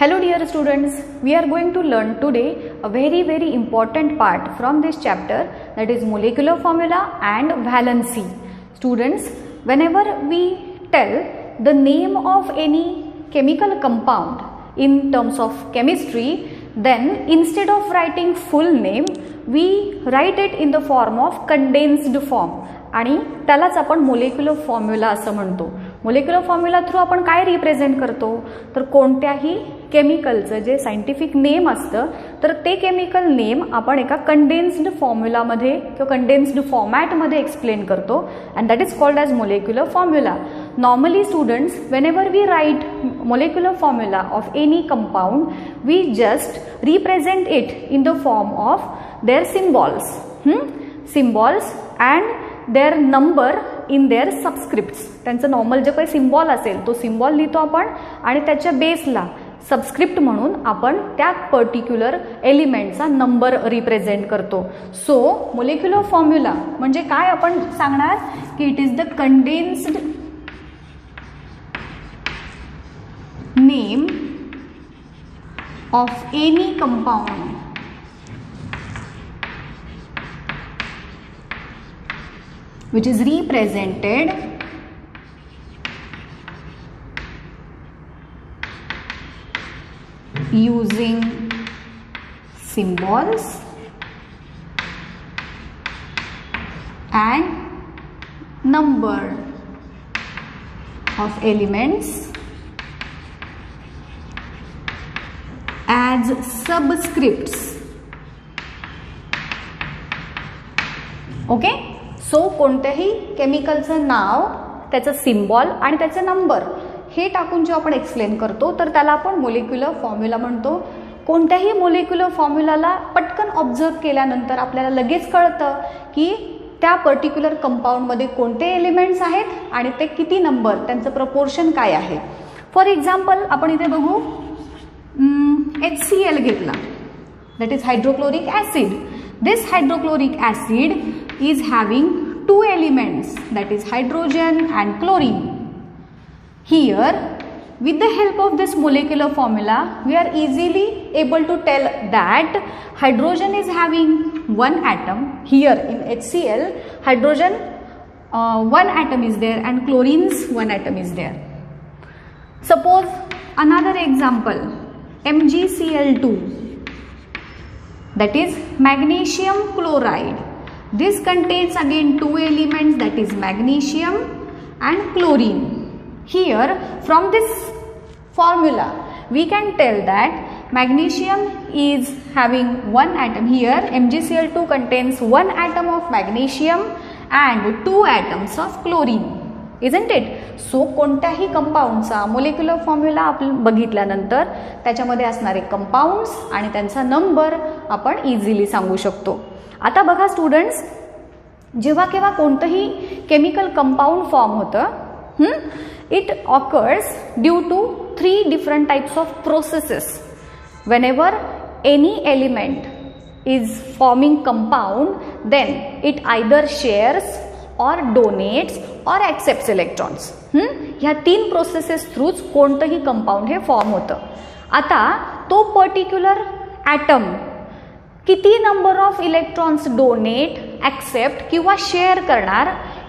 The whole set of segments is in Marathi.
Hello dear students, we are going to learn today a very important part from this chapter, that is molecular formula and valency. Students, whenever we tell the name of any chemical compound in terms of chemistry, then instead of writing full name, we write it in the form of condensed form आणि त्यालाच आपण मोलेक्युलर फॉर्म्युला असं म्हणतो. मोलेक्युलर फॉर्म्युला थ्रू आपण काय रिप्रेझेंट करतो, तर कोणत्याही केमिकलचं जे सायंटिफिक नेम असतं तर ते केमिकल नेम आपण एका कंडेन्स्ड फॉर्म्युलामध्ये किंवा कंडेन्स्ड फॉर्मॅटमध्ये एक्सप्लेन करतो and that is called as molecular formula. Normally students, whenever we write molecular formula of any compound, we just represent it in the form of their symbols, symbols and their number in their subscripts. त्यांचं नॉर्मल जे काही सिम्बॉल असेल तो सिम्बॉल लिहितो आपण आणि त्याच्या बेसला सबस्क्रिप्ट म्हणून आपण त्या पर्टिक्युलर एलिमेंटचा नंबर रिप्रेझेंट करतो. सो मोलेक्युलर फॉर्म्युला म्हणजे काय आपण सांगणार की it is the condensed name of any compound which is represented using symbols and number of elements as subscripts. Okay? So कोणत्याही केमिकलचं नाव, त्याचं सिम्बॉल आणि त्याचे नंबर हे टाकून जे आपण एक्सप्लेन करतो तर त्याला आपण मोलेक्युलर फॉर्म्युला म्हणतो. कोणत्याही मोलेक्युलर फॉर्म्युलाला पटकन ऑब्झर्व केल्यानंतर आपल्याला लगेच कळतं की त्या पर्टिक्युलर कंपाऊंडमध्ये कोणते एलिमेंट्स आहेत आणि ते किती नंबर, त्यांचं प्रपोर्शन काय आहे. फॉर एक्झाम्पल आपण इथे बघू, HCl घेतला, that is hydrochloric acid. This hydrochloric acid is having two elements, that is hydrogen and chlorine. Here, with the help of this molecular formula, we are easily able to tell that hydrogen is having one atom. Here in HCl, hydrogen one atom is there and chlorine's one atom is there. Suppose another example, MgCl2. That is magnesium chloride. This contains again two elements, that is magnesium and chlorine. Here from this formula we can tell that magnesium is having one atom. Here MgCl2 contains one atom of magnesium and two atoms of chlorine, isn't it? So कोणत्याही कंपाऊंडचा मोलेक्युलर फॉर्म्युला आपण बघितल्यानंतर त्याच्यामध्ये असणारे कंपाऊंड्स आणि त्यांचा नंबर आपण इझिली सांगू शकतो. आता बघा स्टुडंट्स, जेव्हा केव्हा कोणतंही केमिकल कंपाऊंड फॉर्म होतं, it occurs due to 3 different types of processes. Whenever any element is forming compound, then it either shares or donates or accepts electrons. ह्या 3 प्रोसेसेस थ्रूच कोणतंही कंपाऊंड हे फॉर्म होतं. आता तो पर्टिक्युलर ॲटम किती number of electrons donate, accept किंवा शेअर करणार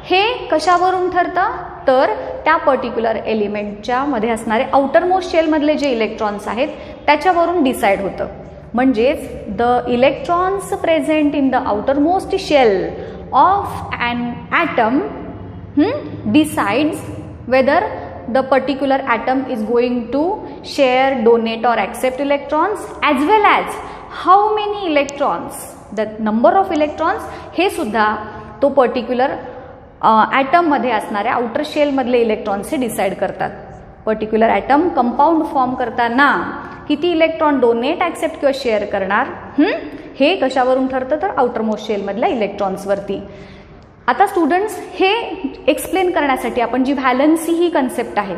हे कशावरून ठरतं, तर त्या पर्टिक्युलर एलिमेंटच्या मध्ये असणारे आउटरमोस्ट शेलमधले जे इलेक्ट्रॉन्स आहेत त्याच्यावरून डिसाईड होतं. म्हणजेच the electrons present in the outermost shell of an atom decides whether the particular atom is going to share, donate or accept electrons, as well as how many electrons, the number of electrons हे सुद्धा तो पर्टिक्युलर ॲटम मध्ये असणाऱ्या आउटर शेल मधले इलेक्ट्रॉन्स हे डिसाईड करतात. पर्टिक्युलर ॲटम कंपाऊंड फॉर्म करताना किती इलेक्ट्रॉन डोनेट, ॲक्सेप्ट किंवा शेअर करणार हे कशावरून ठरतं, तर आउटरमोस्ट शेलमधल्या इलेक्ट्रॉन्सवरती. आता स्टुडंट्स, हे एक्सप्लेन करण्यासाठी आपण जी व्हॅलन्सी ही कन्सेप्ट आहे,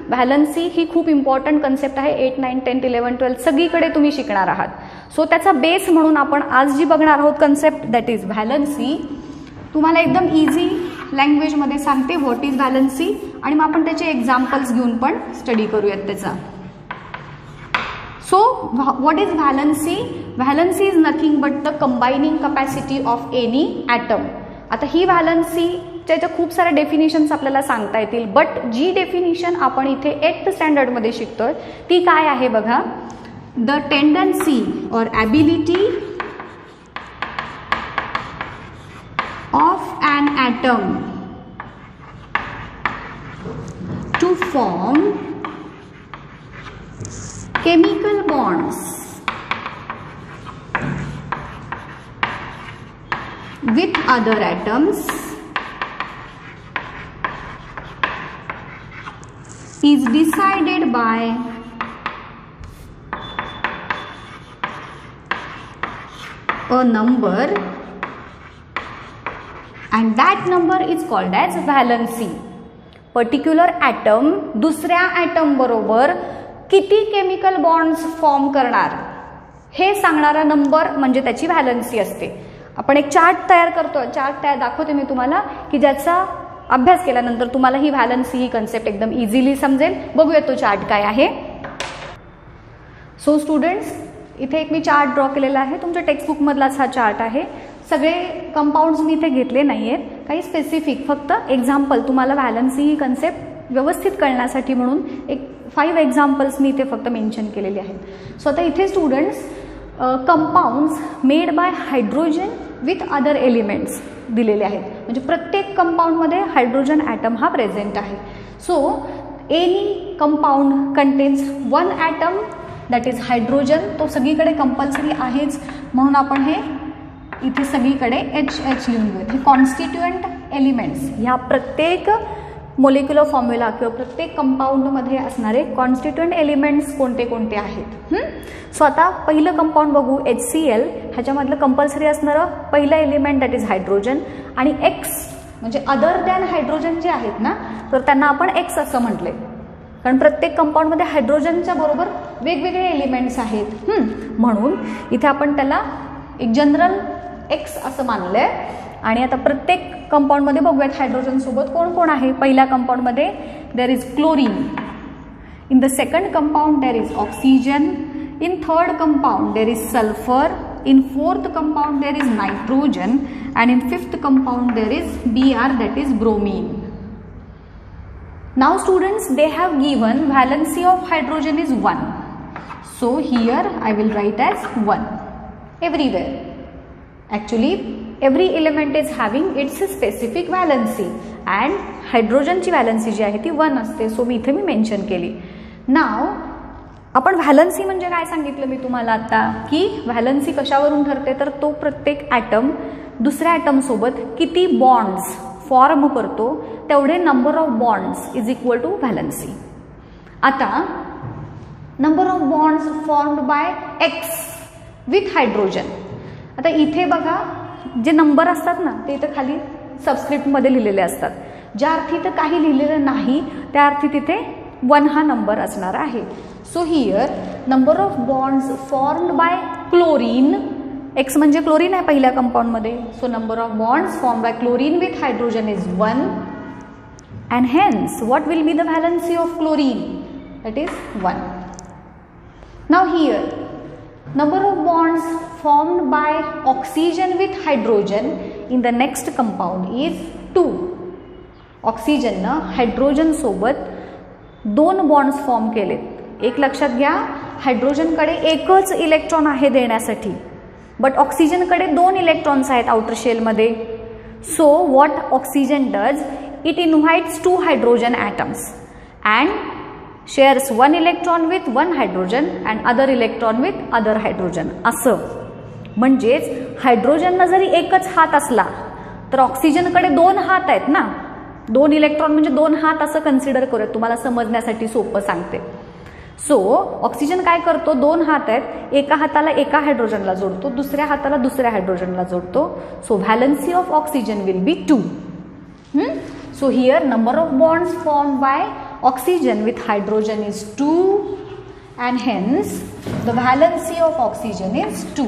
व्हॅलन्सी ही खूप इम्पॉर्टंट कन्सेप्ट आहे. 8, 9, 10, 11, 12 सगळीकडे तुम्ही शिकणार आहात. सो त्याचा बेस म्हणून आपण आज जी बघणार आहोत कन्सेप्ट, दॅट इज व्हॅलन्सी. तुम्हाला एकदम इझी लँग्वेजमध्ये सांगते व्हॉट इज व्हॅलन्सी आणि मग आपण त्याचे एक्झाम्पल्स घेऊन पण स्टडी करूयात त्याचा. So what is valency? Valency is nothing but the combining capacity of any atom. आता ही व्हॅलन्सी त्याच्या खूप साऱ्या डेफिनेशन्स आपल्याला सांगता येतील, बट जी डेफिनेशन आपण इथे 8th स्टँडर्डमध्ये शिकतोय ती काय आहे बघा. द टेंडन्सी और ability of an atom to form chemical bonds with other atoms is decided by a number and that number is called as valency. Particular atom दुसऱ्या ॲटम बरोबर किती केमिकल बॉन्ड्स फॉर्म करणार हे सांगणारा नंबर म्हणजे त्याची व्हॅलन्सी असते. आपण एक चार्ट तयार करतोय, चार्ट तयार दाखवते मी तुम्हाला की ज्याचा अभ्यास केल्यानंतर तुम्हाला ही व्हॅलन्सी ही कन्सेप्ट एकदम इझिली समजेल. बघूया तो चार्ट काय आहे. सो स्टुडंट्स, इथे एक मी चार्ट ड्रॉ केलेला आहे. तुमच्या टेक्स्टबुकमधलाच हा चार्ट आहे. सगळे कंपाऊंड्स मी इथे घेतले नाही आहेत, काही स्पेसिफिक फक्त एक्झाम्पल तुम्हाला व्हॅलन्सी ही कन्सेप्ट व्यवस्थित कळण्यासाठी म्हणून एक 5 एक्झाम्पल्स मी इथे फक्त मेन्शन केलेले आहेत. सो आता इथे students compounds made by hydrogen with other elements दिलेले आहेत. म्हणजे प्रत्येक कंपाऊंडमध्ये हायड्रोजन ॲटम हा प्रेझेंट आहे. So any compound contains 1 atom that is hydrogen. तो सगळीकडे कंपल्सरी आहेच म्हणून आपण हे इथे सगळीकडे HH लिहून घेऊ. हे कॉन्स्टिट्युएंट एलिमेंट्स, ह्या प्रत्येक मोलिक्युलर फॉर्म्युला किंवा प्रत्येक कंपाऊंडमध्ये असणारे कॉन्स्टिट्युएंट एलिमेंट्स कोणते कोणते आहेत. सो आता पहिलं कंपाऊंड बघू. HCl. ह्याच्यामधलं कंपल्सरी असणारं पहिलं एलिमेंट दॅट इज हायड्रोजन आणि X म्हणजे अदर दॅन हायड्रोजन जे आहेत ना, तर त्यांना आपण X असं म्हटलंय कारण प्रत्येक कंपाऊंडमध्ये हायड्रोजनच्या बरोबर वेगवेगळे एलिमेंट्स आहेत. म्हणून इथे आपण त्याला एक जनरल X असं मानलंय. आणि आता प्रत्येक कंपाऊंडमध्ये बघूयात हायड्रोजन सोबत कोण कोण आहे. पहिल्या कंपाऊंडमध्ये there is chlorine. In the second compound there is oxygen. In third compound there is sulphur. In fourth compound there is nitrogen and in fifth compound there is Br, that is bromine. Now students, they have given valency of hydrogen is 1. So here I will write as 1 everywhere. Actually every element is having its specific valency and hydrogen ची valency जी आहे ती 1 असते. सो मी इथे मेन्शन केली. नाव आपण व्हॅलन्सी म्हणजे काय सांगितलं मी तुम्हाला आता की व्हॅलन्सी कशावरून ठरते तर तो प्रत्येक ॲटम दुसऱ्या ॲटम सोबत किती बॉन्ड्स फॉर्म करतो तेवढे number of bonds is equal to valency. आता number of bonds formed by X with hydrogen. आता इथे बघा जे नंबर असतात ना ते इथे खाली सबस्क्रिप्टमध्ये लिहिलेले असतात. ज्या अर्थी तर काही लिहिलेलं नाही त्या अर्थी तिथे 1 हा नंबर असणार आहे. So here number of bonds formed by chlorine. X म्हणजे क्लोरीन आहे पहिल्या कंपाऊंडमध्ये. So number of bonds formed by chlorine with hydrogen is 1 and hence what will be the valency of chlorine that is 1. Now here number of bonds formed by oxygen with hydrogen in the next compound is 2. Oxygen ना हायड्रोजन सोबत 2 बॉन्ड्स फॉर्म केलेत. एक लक्षात घ्या, हायड्रोजनकडे एकच इलेक्ट्रॉन आहे देण्यासाठी बट ऑक्सिजनकडे 2 इलेक्ट्रॉन्स आहेत आउटर शेलमध्ये. So what oxygen does, it invites 2 hydrogen atoms and shares 1 electron with 1 hydrogen and other electron with other hydrogen. असं म्हणजेच हायड्रोजनला जरी एकच हात असला तर ऑक्सिजनकडे 2 हात आहेत ना. 2 इलेक्ट्रॉन म्हणजे 2 हात असं कन्सिडर करूयात, तुम्हाला समजण्यासाठी सोपं सांगते. सो ऑक्सिजन काय करतो, 2 हात आहेत, एका हाताला एका हायड्रोजनला जोडतो, दुसऱ्या हाताला दुसऱ्या हायड्रोजनला जोडतो. So valency of oxygen will be 2. So here number of bonds formed by oxygen with hydrogen is 2 and hence the valency of oxygen is 2.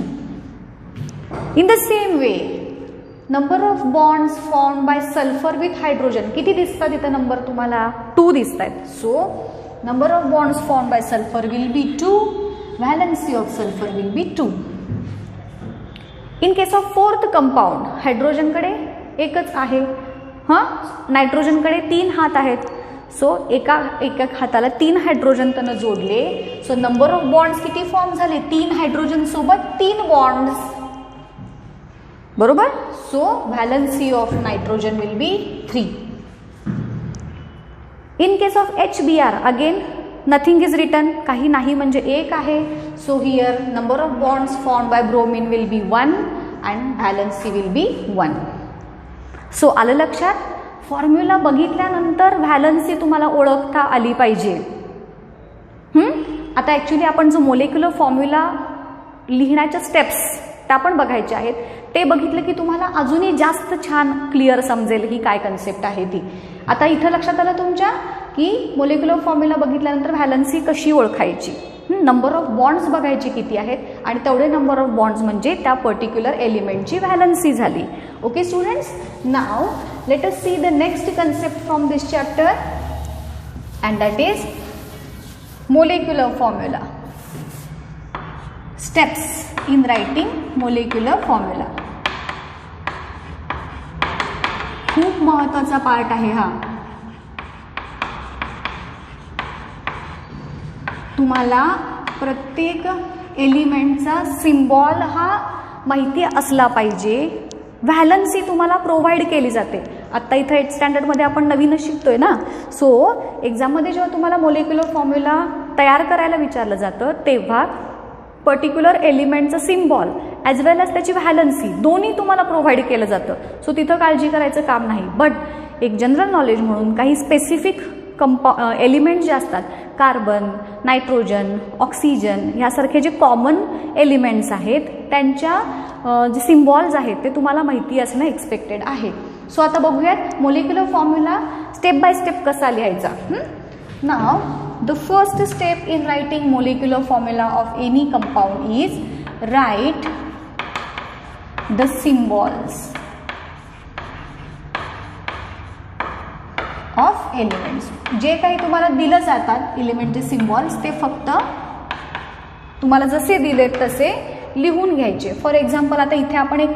In the same way number of bonds formed by sulfur with hydrogen, किती दिसतात इथे नंबर तुम्हाला 2 दिसतात. So number of bonds formed by sulfur will be 2. valency of sulfur will be 2. In case of fourth compound, हायड्रोजनकडे एकच आहे, नायट्रोजनकडे 3 हात आहेत. सो एका हाताला 3 हायड्रोजन त्यानं जोडले. सो नंबर ऑफ बॉन्ड्स किती फॉर्म झाले? 3 हायड्रोजन सोबत 3 बॉन्ड्स, बरोबर. So valency of nitrogen will be 3. In case of HBr again nothing is written, काही नाही म्हणजे 1 आहे. So here number of bonds formed by bromine will be 1 and valency will be 1. So आलं लक्षात? फॉर्म्युला बघितल्यानंतर व्हॅलन्सी तुम्हाला ओळखता आली पाहिजे. आता ॲक्च्युली आपण जो मोलेक्युलर फॉर्म्युला लिहिण्याच्या स्टेप्स त्या पण बघायच्या आहेत. ते बघितलं की तुम्हाला अजूनही जास्त छान क्लिअर समजेल ही काय कन्सेप्ट आहे ती. आता इथं लक्षात आलं तुमच्या की मोलेक्युलर फॉर्म्युला बघितल्यानंतर व्हॅलन्सी कशी ओळखायची, नंबर ऑफ बॉन्ड्स बघायचे किती आहेत आणि तेवढे नंबर ऑफ बॉन्ड्स म्हणजे त्या पर्टिक्युलर एलिमेंटची व्हॅलन्सी झाली. Okay students, now let us see the next concept from this chapter, and that is molecular formula. Steps in writing molecular formula. खूप महत्त्वाचा पार्ट आहे हा. तुम्हाला प्रत्येक एलिमेंटचा सिम्बॉल हा माहिती असला पाहिजे. व्हॅलन्सी तुम्हाला प्रोव्हाइड केली जाते. आत्ता इथं 8th स्टँडर्डमध्ये आपण नवीनच शिकतोय ना. सो एक्झाममध्ये जेव्हा तुम्हाला मोलेक्युलर फॉर्म्युला तयार करायला विचारलं जातं तेव्हा पर्टिक्युलर एलिमेंटचं सिम्बॉल ॲज वेल ॲज त्याची व्हॅलन्सी दोन्ही तुम्हाला प्रोव्हाइड केलं जातं. सो तिथं काळजी करायचं काम नाही. बट एक जनरल नॉलेज म्हणून काही स्पेसिफिक एलिमेंट्स जे असतात, कार्बन, नायट्रोजन, ऑक्सिजन यासारखे जे कॉमन एलिमेंट्स आहेत त्यांच्या जे सिम्बॉल्स आहेत ते तुम्हाला माहिती असणं एक्सपेक्टेड आहे. सो आता बघूयात molecular formula step by step कसा लिहायचा. नाव the first step in writing molecular formula of any compound is write the symbols of elements. जे काही तुम्हाला दिलं जातात एलिमेंटचे सिम्बॉल्स ते फक्त तुम्हाला जसे दिलेत तसे लिहून घ्यायचे. फॉर एक्झाम्पल आता इथे आपण एक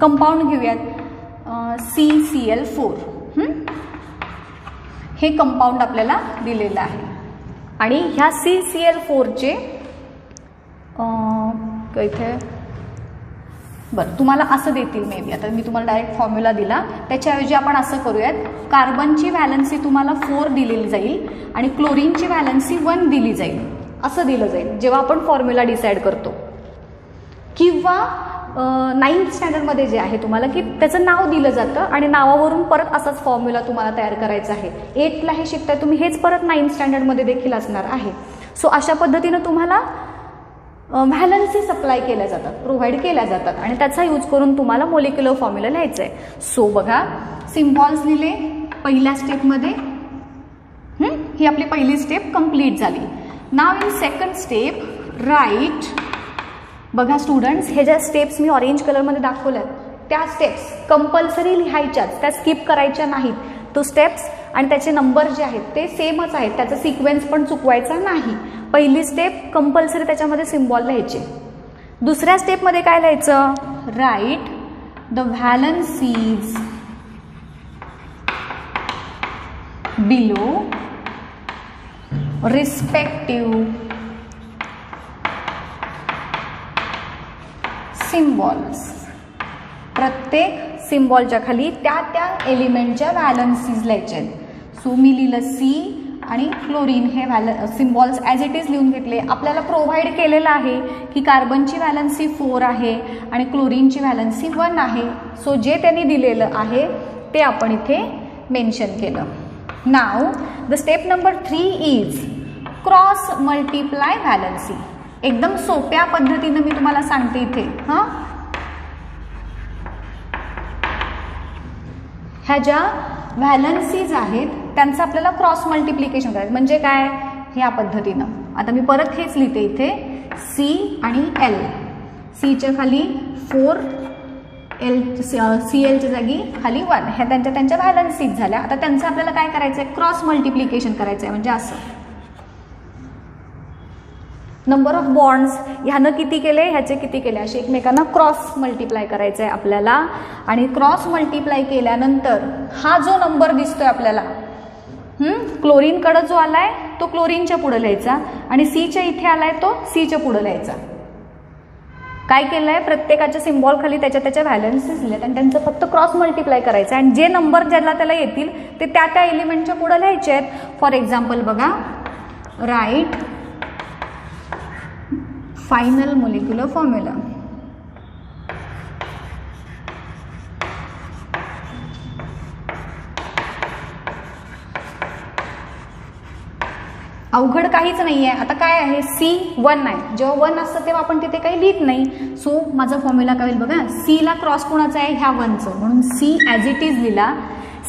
कंपाऊंड घेऊयात, CCl4. हे कंपाऊंड आपल्याला दिलेलं आहे आणि ह्या CCl4चे इथे बरं तुम्हाला असं देतील मे बी. आता मी तुम्हाला डायरेक्ट फॉर्म्युला दिला, त्याच्याऐवजी आपण असं करूयात, कार्बनची व्हॅलन्सी तुम्हाला 4 दिलेली जाईल आणि क्लोरीनची व्हॅलन्सी 1 दिली जाईल, असं दिलं जाईल जेव्हा आपण फॉर्म्युला डिसाईड करतो. किंवा 9th स्टँडर्डमध्ये जे आहे तुम्हाला की त्याचं नाव दिलं जातं आणि नावावरून परत असाच फॉर्म्युला तुम्हाला तयार करायचा आहे. 8th ला हे शिकताय तुम्ही, हेच परत 9th स्टँडर्डमध्ये देखील असणार आहे. सो अशा पद्धतीनं तुम्हाला व्हॅलन्सी सप्लाय केल्या जातात, प्रोव्हाइड केल्या जातात आणि त्याचा यूज करून तुम्हाला मोलेक्युलर फॉर्म्युला लिहायचा आहे. सो बघा सिम्बॉल्स लिहिले पहिल्या स्टेपमध्ये. ही आपली पहिली स्टेप कंप्लीट झाली. नाव इन सेकंड स्टेप राईट. बघा स्टुडंट्स, हे ज्या स्टेप्स मी ऑरेंज कलरमध्ये दाखवल्यात त्या स्टेप्स कंपल्सरी लिहायच्याच, त्या स्किप करायच्या नाहीत. तो स्टेप्स आणि त्याचे नंबर जे आहेत ते सेमच आहेत, त्याचा सिक्वेन्स पण चुकवायचा नाही. पहिली स्टेप कंपल्सरी त्याच्यामध्ये सिम्बॉल लिहायचे. दुसऱ्या स्टेपमध्ये काय लिहायचं? Write the valencies below respective symbols. प्रत्येक सिम्बॉलच्या खाली त्या त्या एलिमेंटच्या व्हॅलन्सीज लिहायचे आहेत. सो मी लिहिलं सी आणि क्लोरीन हे सिम्बॉल्स ॲज इट इज लिहून घेतले. आपल्याला प्रोव्हाइड केलेलं आहे की कार्बनची व्हॅलन्सी 4 आहे आणि क्लोरीनची व्हॅलन्सी 1 आहे. सो जे त्यांनी दिलेलं आहे ते आपण इथे मेन्शन केलं. नाव the step number 3 is cross multiply valency. एकदम सोप्या पद्धतीनं मी तुम्हाला सांगते इथे. ह्या ज्या व्हॅलन्सीज आहेत त्यांचं आपल्याला क्रॉस मल्टिप्लिकेशन करायचं. म्हणजे काय? ह्या पद्धतीनं. आता मी परत हेच लिहिते इथे, सी आणि एल. सीच्या खाली 4, CLच्या जागी खाली 1. ह्या त्यांच्या व्हॅलन्सीज झाल्या. आता त्यांचं आपल्याला काय करायचं आहे? क्रॉस मल्टिप्लिकेशन करायचं आहे. म्हणजे असं नंबर ऑफ बॉन्ड्स, ह्यानं किती केले, ह्याचे किती केले, असे एकमेकांना क्रॉस मल्टिप्लाय करायचं आहे आपल्याला. आणि क्रॉस मल्टिप्लाय केल्यानंतर हा जो नंबर दिसतोय आपल्याला क्लोरीनकडं जो आलाय तो क्लोरीनच्या पुढे लिहायचा आणि सीच्या इथे आलाय तो सीच्या पुढे लिहायचा. काय केलंय, प्रत्येकाच्या सिम्बॉल खाली त्याच्या व्हॅलन्सीज लिहिलेत आणि त्यांचं फक्त क्रॉस मल्टिप्लाय करायचं आणि जे नंबर ज्याला त्याला येतील ते त्या एलिमेंटच्या पुढे लिहायचे आहेत. फॉर एक्झाम्पल बघा, राईट फायनल मोलिक्युलर फॉर्म्युला. अवघड काहीच नाही आहे. आता काय आहे, C1 आहे, जेव्हा 1 असतं तेव्हा आपण तिथे काही लिहित नाही. सो माझा फॉर्म्युला काय होईल बघा, Cला क्रॉस कोणाचा आहे, ह्या 1चं, म्हणून C ॲज इट इज लिहिला.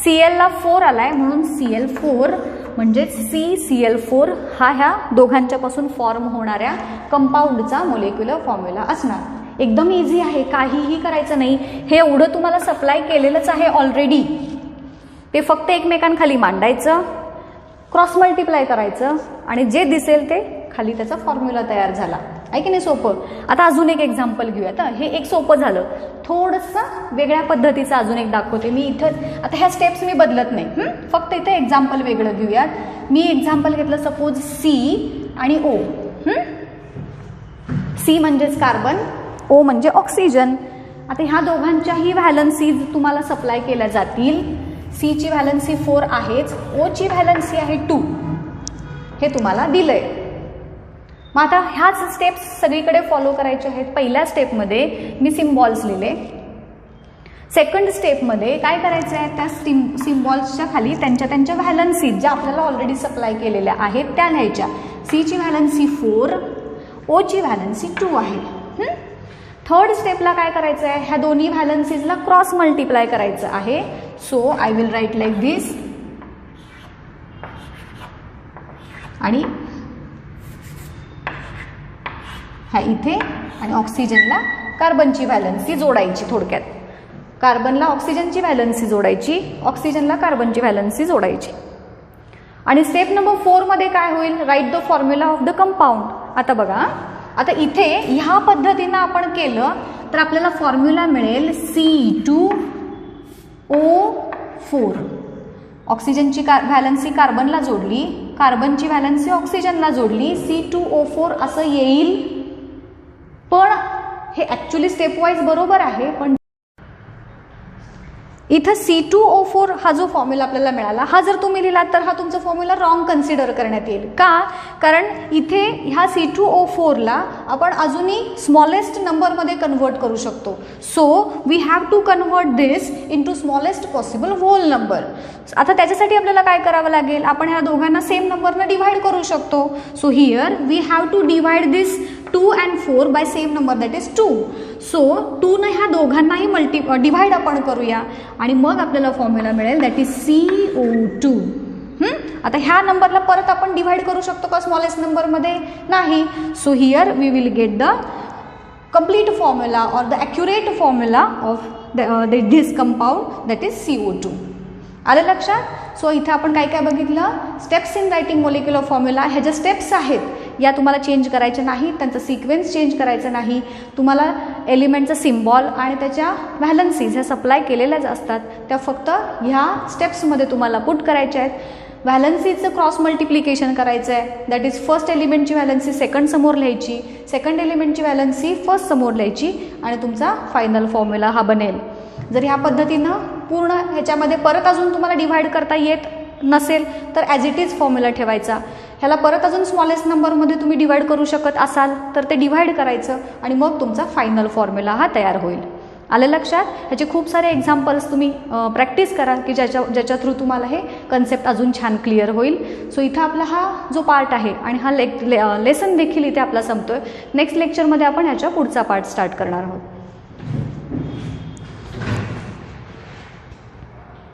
Clला 4 आलाय म्हणून Cl4, म्हणजेच CCl4 हा ह्या दोघांच्या पासून फॉर्म होणाऱ्या कंपाऊंडचा मोलिक्युलर फॉर्म्युला असणार. एकदम इझी आहे, काहीही करायचं नाही. हे एवढं तुम्हाला सप्लाय केलेलंच आहे ऑलरेडी. ते फक्त एकमेकांखाली मांडायचं, क्रॉस मल्टिप्लाय करायचं आणि जे दिसेल ते खाली त्याचा फॉर्म्युला तयार झाला आहे की नाही. सोपं. आता अजून एक एक्झाम्पल घेऊया. तर हे एक सोपं झालं. थोडंसं वेगळ्या पद्धतीचं अजून एक दाखवते मी इथं. आता ह्या स्टेप्स मी बदलत नाही, फक्त इथं एक्झाम्पल वेगळं घेऊयात. मी एक्झाम्पल घेतलं सपोज C आणि O. C म्हणजेच कार्बन, O म्हणजे ऑक्सिजन. आता ह्या दोघांच्याही व्हॅलन्सीज तुम्हाला सप्लाय केल्या जातील. C ची व्हॅलन्सी 4 आहेच, O ची व्हॅलन्सी आहे 2. हे तुम्हाला दिलंय. मग आता ह्याच स्टेप्स सगळीकडे फॉलो करायचे आहेत. पहिल्या स्टेपमध्ये मी सिम्बॉल्स लिहिले. सेकंड स्टेपमध्ये काय करायचं आहे, त्या सिम्बॉल्सच्या खाली त्यांच्या व्हॅलन्सीज ज्या आपल्याला ऑलरेडी सप्लाय केलेल्या आहेत त्या लिहायच्या. C ची व्हॅलन्सी 4, O ची व्हॅलन्सी 2 आहे. थर्ड स्टेपला काय करायचं आहे, ह्या दोन्ही व्हॅलन्सीजला क्रॉस मल्टिप्लाय करायचं आहे. So I will write like this आणि ह्या इथे आणि ऑक्सिजनला कार्बनची व्हॅलन्सी जोडायची. थोडक्यात कार्बनला ऑक्सिजनची व्हॅलन्सी जोडायची, ऑक्सिजनला कार्बनची व्हॅलन्सी जोडायची. आणि स्टेप नंबर 4 मध्ये काय होईल, write the formula of the compound. आता बघा, आता इथे ह्या पद्धतीनं आपण केलं तर आपल्याला फॉर्म्युला मिळेल C2O4. ऑक्सिजनची व्हॅलन्सी कार्बनला जोडली, कार्बनची व्हॅलन्सी ऑक्सिजनला जोडली, C2O4 असं येईल. पण हे ॲक्च्युली स्टेप वाईज बरोबर आहे, पण इथं C2O4 हा जो फॉर्म्युला आपल्याला मिळाला हा जर तुम्ही लिहिलात तर हा तुमचा फॉर्म्युला रॉंग कन्सिडर करण्यात येईल. का? कारण इथे ह्या C2O4ला आपण अजूनही स्मॉलेस्ट नंबरमध्ये कन्वर्ट करू शकतो. So we have to convert this into smallest possible whole number. आता त्याच्यासाठी आपल्याला काय करावं लागेल, आपण ह्या दोघांना सेम नंबरनं डिव्हाइड करू शकतो. So here we have to divide this 2 and 4 by same number that is 2. So 2 ने ह्या दोघांनाही डिव्हाइड आपण करूया आणि मग आपल्याला फॉर्म्युला मिळेल दॅट इज CO2. आता ह्या नंबरला परत आपण डिव्हाइड करू शकतो का स्मॉलेस्ट नंबरमध्ये? नाही. So here we will get the complete formula or the accurate formula of this compound that is CO2. आलं लक्षात? सो इथे आपण काय काय बघितलं, steps in writing molecular formula. ह्या ज्या स्टेप्स आहेत या तुम्हाला चेंज करायच्या नाही, त्यांचा सिक्वेन्स चेंज करायचा नाही. तुम्हाला एलिमेंटचा सिम्बॉल आणि त्याच्या व्हॅलन्सीज ह्या सप्लाय केलेल्याच असतात, त्या फक्त ह्या स्टेप्समध्ये तुम्हाला पुट करायच्या आहेत. व्हॅलन्सीचं क्रॉस मल्टिप्लिकेशन करायचं आहे, दॅट इज फर्स्ट एलिमेंटची व्हॅलन्सी सेकंड समोर लिहायची, सेकंड एलिमेंटची व्हॅलन्सी फर्स्ट समोर लिहायची आणि तुमचा फायनल फॉर्म्युला हा बनेल. जर ह्या पद्धतीनं पूर्ण ह्याच्यामध्ये परत अजून तुम्हाला डिव्हाइड करता येत नसेल तर ॲज इट इज फॉर्म्युला ठेवायचा. ह्याला परत अजून स्मॉलेस्ट नंबरमध्ये तुम्ही डिव्हाइड करू शकत असाल तर ते डिव्हाइड करायचं आणि मग तुमचा फायनल फॉर्म्युला हा तयार होईल. आलं लक्षात? ह्याचे खूप सारे एक्झाम्पल्स तुम्ही प्रॅक्टिस करा की ज्याच्या थ्रू तुम्हाला हे कन्सेप्ट अजून छान क्लिअर होईल. सो इथं आपला हा जो पार्ट आहे आणि हा लेसन देखील इथे आपला संपतोय. नेक्स्ट लेक्चरमध्ये आपण ह्याच्या पुढचा पार्ट स्टार्ट करणार आहोत.